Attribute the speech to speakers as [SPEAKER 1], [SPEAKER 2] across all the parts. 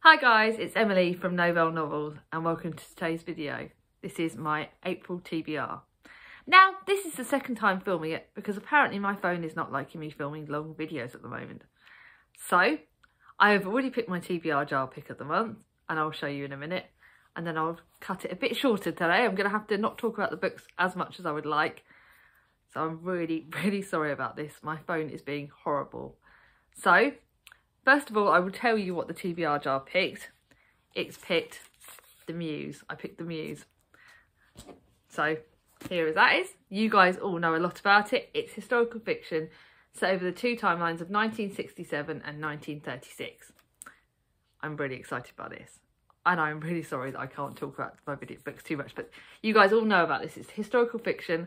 [SPEAKER 1] Hi guys, it's Emily from Novell Novels and welcome to today's video. This is my April TBR. Now, this is the second time filming it because apparently my phone is not liking me filming long videos at the moment. So, I have already picked my TBR jar pick of the month and I'll show you in a minute. And then I'll cut it a bit shorter today. I'm going to have to not talk about the books as much as I would like. So I'm really sorry about this. My phone is being horrible. So, first of all, I will tell you what the TBR jar picked. It's picked The Muse. I picked The Muse. So here as that is. You guys all know a lot about it. It's historical fiction set over the two timelines of 1967 and 1936. I'm really excited by this. And I'm really sorry that I can't talk about my video books too much, but you guys all know about this. It's historical fiction,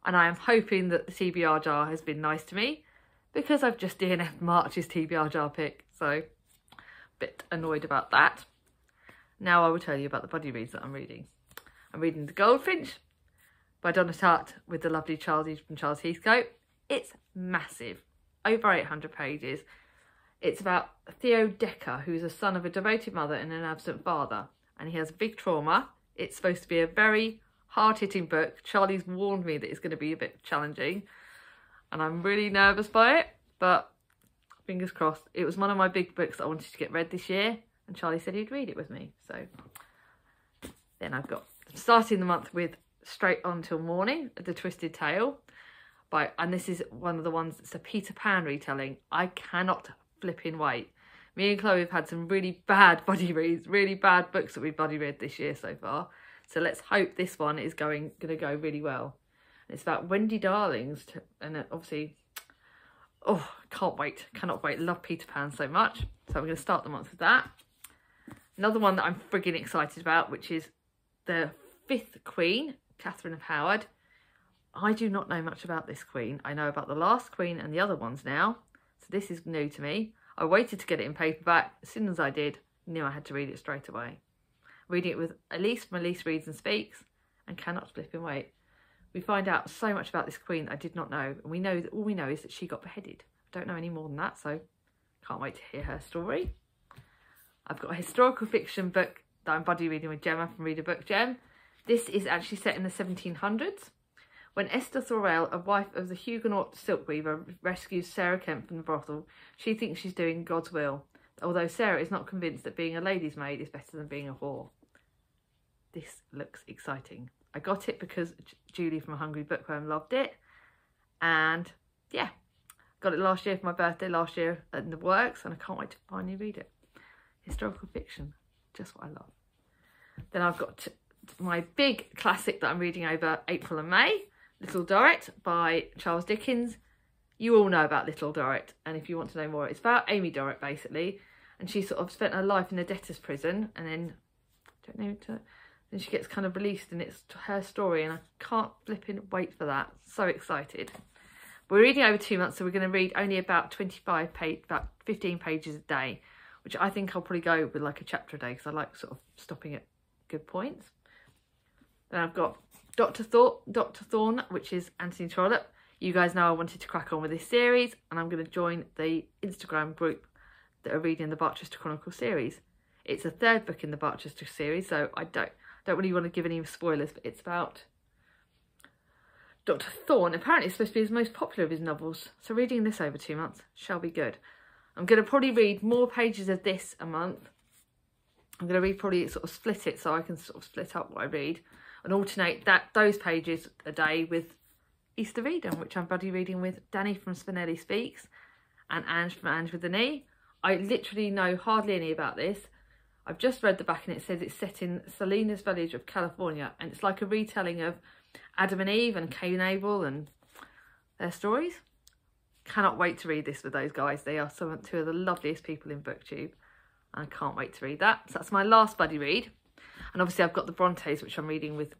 [SPEAKER 1] and I am hoping that the TBR jar has been nice to me, because I've just DNF'd March's TBR jar pick, so a bit annoyed about that. Now I will tell you about the buddy reads that I'm reading. I'm reading The Goldfinch by Donna Tartt with the lovely Charles from Charles Heathcote. It's massive, over 800 pages. It's about Theo Decker, who's a son of a devoted mother and an absent father, and he has a big trauma. It's supposed to be a very hard-hitting book. Charlie's warned me that it's going to be a bit challenging, and I'm really nervous by it, but fingers crossed. It was one of my big books that I wanted to get read this year, and Charlie said he'd read it with me. So then I've got, starting the month with Straight On Till Morning, The Twisted Tale, and this is one of the ones that's a Peter Pan retelling. I cannot flipping wait. Me and Chloe have had some really bad buddy reads, really bad books that we've buddy read this year so far. So let's hope this one is going to go really well. It's about Wendy Darlings, and obviously, oh, can't wait, cannot wait. Love Peter Pan so much. So I'm going to start the month with that. Another one that I'm frigging excited about, which is The Fifth Queen, Catherine of Howard. I do not know much about this queen. I know about the last queen and the other ones now. So this is new to me. I waited to get it in paperback. As soon as I did, knew I had to read it straight away. Reading it with Elise from Elise Reads and Speaks, and cannot flipping wait. We find out so much about this queen that I did not know, and we know that all we know is that she got beheaded. I don't know any more than that, so can't wait to hear her story. I've got a historical fiction book that I'm buddy reading with Gemma from Read a Book Gem. This is actually set in the 1700s, when Esther Thorell, a wife of the Huguenot silk weaver, rescues Sarah Kemp from the brothel. She thinks she's doing God's will, although Sarah is not convinced that being a lady's maid is better than being a whore. This looks exciting. I got it because Julie from Hungry Bookworm loved it, and yeah, got it last year for my birthday last year in the works, and I can't wait to finally read it. Historical fiction, just what I love. Then I've got my big classic that I'm reading over April and May, Little Dorrit by Charles Dickens. You all know about Little Dorrit, and if you want to know more, it's about Amy Dorrit basically, and she sort of spent her life in a debtor's prison, and then then she gets kind of released, and it's her story, and I can't flipping wait for that. So excited. We're reading over 2 months, so we're going to read only about 15 pages a day, which I think I'll probably go with like a chapter a day, because I like sort of stopping at good points. Then I've got Dr. Thorne, which is Anthony Trollope. You guys know I wanted to crack on with this series, and I'm going to join the Instagram group that are reading the Barchester Chronicles series. It's a third book in the Barchester series, so I don't really want to give any spoilers, but it's about Dr. Thorne. Apparently it's supposed to be his most popular of his novels, so reading this over 2 months shall be good. I'm going to probably read more pages of this a month. I'm going to read, probably sort of split it so I can sort of split up what I read and alternate those pages a day with Easter Reading, which I'm buddy reading with Danny from Spinelli Speaks and Ange from Ange with an E. I literally know hardly any about this. I've just read the back and it says it's set in Salinas Village of California, and it's like a retelling of Adam and Eve and Cain and Abel and their stories. Cannot wait to read this with those guys. They are two of the loveliest people in BookTube, and I can't wait to read that. So that's my last buddy read. And obviously I've got the Brontes, which I'm reading with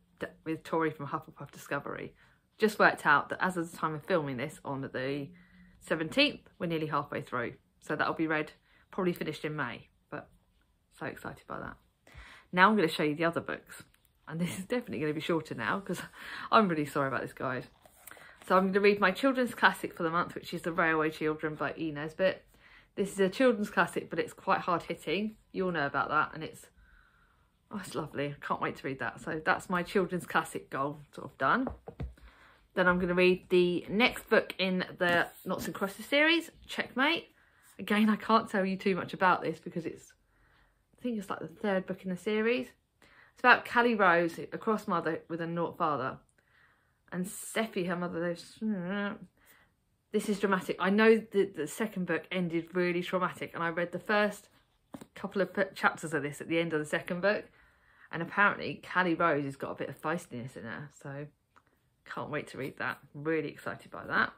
[SPEAKER 1] Tori from Hufflepuff Discovery. Just worked out that as of the time of filming this on the 17th, we're nearly halfway through. So that'll be read, probably finished in May. But so excited by that. Now I'm going to show you the other books. And this is definitely going to be shorter now, because I'm really sorry about this, guys. So I'm going to read my children's classic for the month, which is The Railway Children by E. Nesbit. This is a children's classic, but it's quite hard hitting. You all know about that, and it's lovely. I can't wait to read that. So that's my children's classic goal sort of done. Then I'm going to read the next book in the Noughts and Crosses series, Checkmate. Again, I can't tell you too much about this because I think it's like the third book in the series. It's about Callie Rose, a cross mother with a naught father. And Seppi, her mother, this is dramatic. I know that the second book ended really traumatic, and I read the first couple of chapters of this at the end of the second book. And apparently Callie Rose has got a bit of feistiness in her, so can't wait to read that. I'm really excited by that.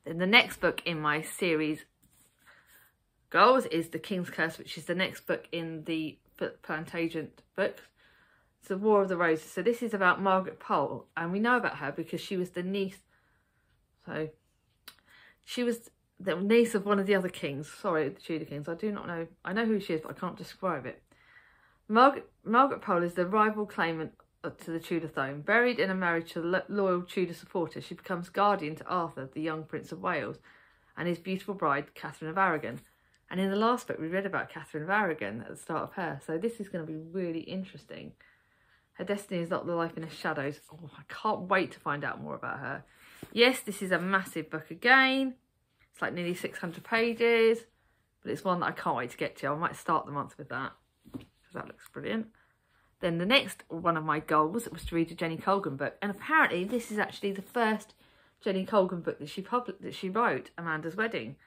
[SPEAKER 1] Then the next book in my series goals is The King's Curse, which is the next book in the Plantagenet books. It's the War of the Roses. So this is about Margaret Pole, and we know about her because she was the niece. So she was the niece of one of the other kings. Sorry, the Tudor kings. I do not know. I know who she is, but I can't describe it. Margaret Pole is the rival claimant to the Tudor throne. Buried in a marriage to a loyal Tudor supporter, she becomes guardian to Arthur, the young Prince of Wales, and his beautiful bride, Catherine of Aragon. And in the last book, we read about Catherine of Aragon at the start of her. So this is going to be really interesting. Her destiny is not the life in the shadows. Oh, I can't wait to find out more about her. Yes, this is a massive book again. It's like nearly 600 pages, but it's one that I can't wait to get to. I might start the month with that because that looks brilliant. Then the next one of my goals was to read a Jenny Colgan book, and apparently this is actually the first Jenny Colgan book that she wrote, Amanda's Wedding.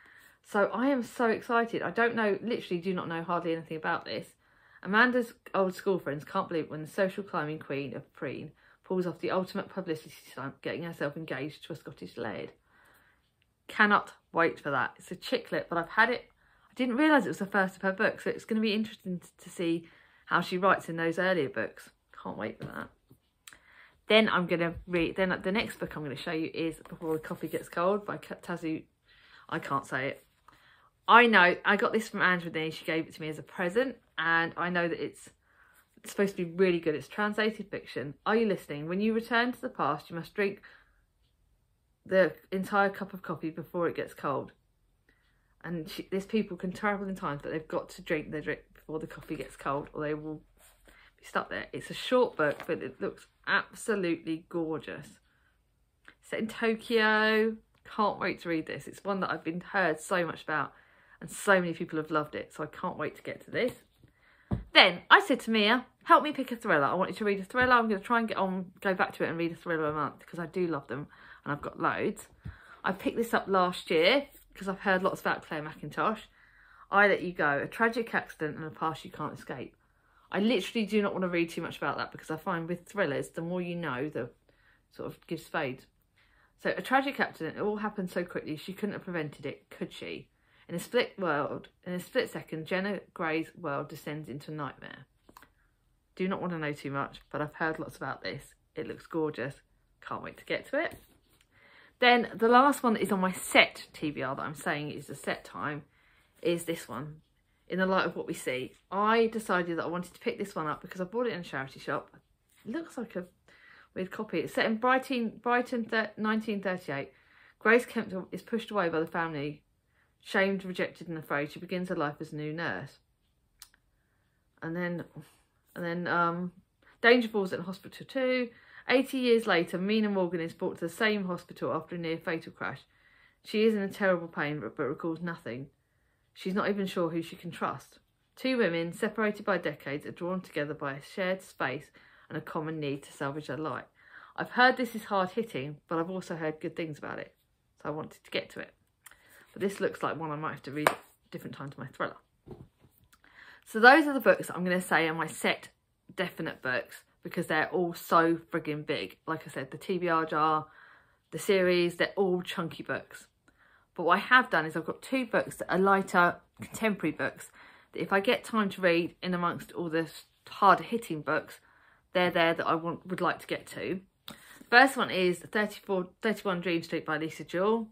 [SPEAKER 1] So I am so excited. I don't know, literally do not know hardly anything about this. Amanda's old school friends can't believe it when the social climbing queen of Preen pulls off the ultimate publicity stunt, getting herself engaged to a Scottish laird. Cannot wait for that. It's a chick lit, but I've had it. I didn't realise it was the first of her books, so it's going to be interesting to see how she writes in those earlier books. Can't wait for that. Then I'm going to read, then the next book I'm going to show you is Before the Coffee Gets Cold by Tazu. I can't say it. I know, I got this from Andrew, she gave it to me as a present, and I know that it's supposed to be really good. It's translated fiction. Are you listening? When you return to the past, you must drink the entire cup of coffee before it gets cold. And these people can travel in time, but they've got to drink their drink before the coffee gets cold, or they will be stuck there. It's a short book, but it looks absolutely gorgeous. Set in Tokyo. Can't wait to read this. It's one that I've been heard so much about, and so many people have loved it, so I can't wait to get to this. Then I said to Mia, help me pick a thriller. I want you to read a thriller. I'm going to try and go back to it and read a thriller a month because I do love them and I've got loads. I picked this up last year because I've heard lots about Claire McIntosh. I Let You Go, a tragic accident and a past you can't escape. I literally do not want to read too much about that because I find with thrillers, the more you know, the sort of gives fade. So a tragic accident, it all happened so quickly, she couldn't have prevented it, could she? In a split second, Jenna Gray's world descends into nightmare. Do not want to know too much, but I've heard lots about this. It looks gorgeous. Can't wait to get to it. Then the last one that is on my set TBR that I'm saying is the set time is this one. In the Light of What We See. I decided that I wanted to pick this one up because I bought it in a charity shop. It looks like a weird copy. It's set in Brighton 1938. Grace Kemp is pushed away by the family. Shamed, rejected and afraid, she begins her life as a new nurse. And then danger falls at a hospital too. 80 years later, Mina Morgan is brought to the same hospital after a near fatal crash. She is in a terrible pain but recalls nothing. She's not even sure who she can trust. Two women, separated by decades, are drawn together by a shared space and a common need to salvage their life. I've heard this is hard hitting, but I've also heard good things about it. So I wanted to get to it. But this looks like one I might have to read at a different time to my thriller. So those are the books I'm going to say are my set definite books because they're all so frigging big. Like I said, the TBR jar, the series, they're all chunky books. But what I have done is I've got two books that are lighter contemporary books that if I get time to read in amongst all the harder hitting books, they're there that I would like to get to. First one is 31 Dream Street by Lisa Jewell.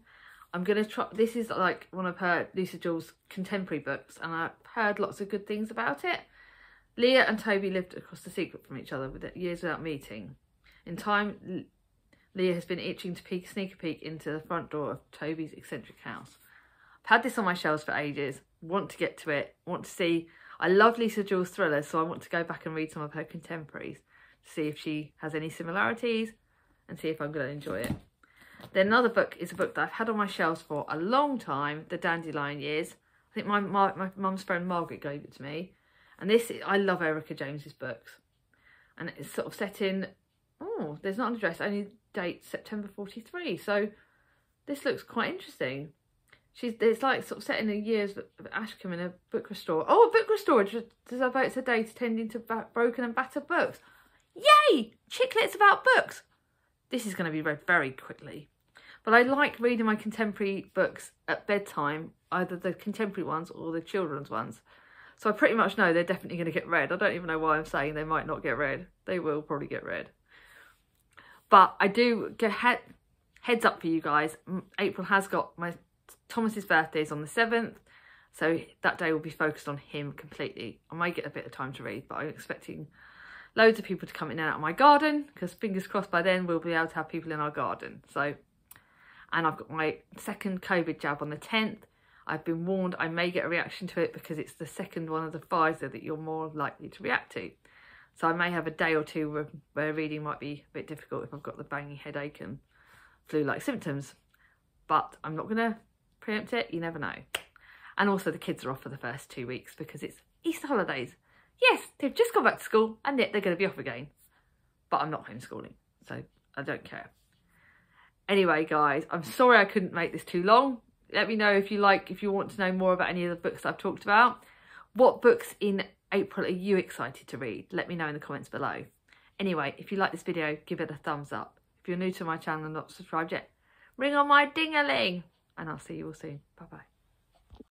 [SPEAKER 1] I'm going to try, this is like one of her, Lisa Jewell's contemporary books, and I've heard lots of good things about it. Leah and Toby lived across the secret from each other with years without meeting. In time, Leah has been itching to sneak a peek into the front door of Toby's eccentric house. I've had this on my shelves for ages, want to get to it, want to see. I love Lisa Jewell's thrillers, so I want to go back and read some of her contemporaries to see if she has any similarities and see if I'm going to enjoy it. Then another book is a book that I've had on my shelves for a long time, The Dandelion Years. I think my mum's friend Margaret gave it to me. And this, I love Erica James's books. And it's sort of set in, oh, there's not an address, only date September 43. So this looks quite interesting. It's like sort of set in the years of Ashcombe in a book restorer. Oh, a book restorer devotes a day to tending to broken and battered books. Yay! Chiclets about books. This is going to be read very quickly. But I like reading my contemporary books at bedtime, either the contemporary ones or the children's ones. So I pretty much know they're definitely going to get read. I don't even know why I'm saying they might not get read. They will probably get read. But I do get heads up for you guys. April has got Thomas's birthday is on the 7th. So that day will be focused on him completely. I might get a bit of time to read, but I'm expecting loads of people to come in and out of my garden, because fingers crossed by then we'll be able to have people in our garden. So, and I've got my second COVID jab on the 10th. I've been warned I may get a reaction to it because it's the second one of the Pfizer that you're more likely to react to. So I may have a day or two where reading might be a bit difficult if I've got the banging headache and flu-like symptoms. But I'm not going to preempt it, you never know. And also the kids are off for the first 2 weeks because it's Easter holidays. Yes, they've just gone back to school and yet they're going to be off again. But I'm not homeschooling, so I don't care. Anyway, guys, I'm sorry I couldn't make this too long. Let me know if you want to know more about any of the books that I've talked about. What books in April are you excited to read? Let me know in the comments below. Anyway, if you like this video, give it a thumbs up. If you're new to my channel and not subscribed yet, ring on my ding-a-ling. And I'll see you all soon. Bye-bye.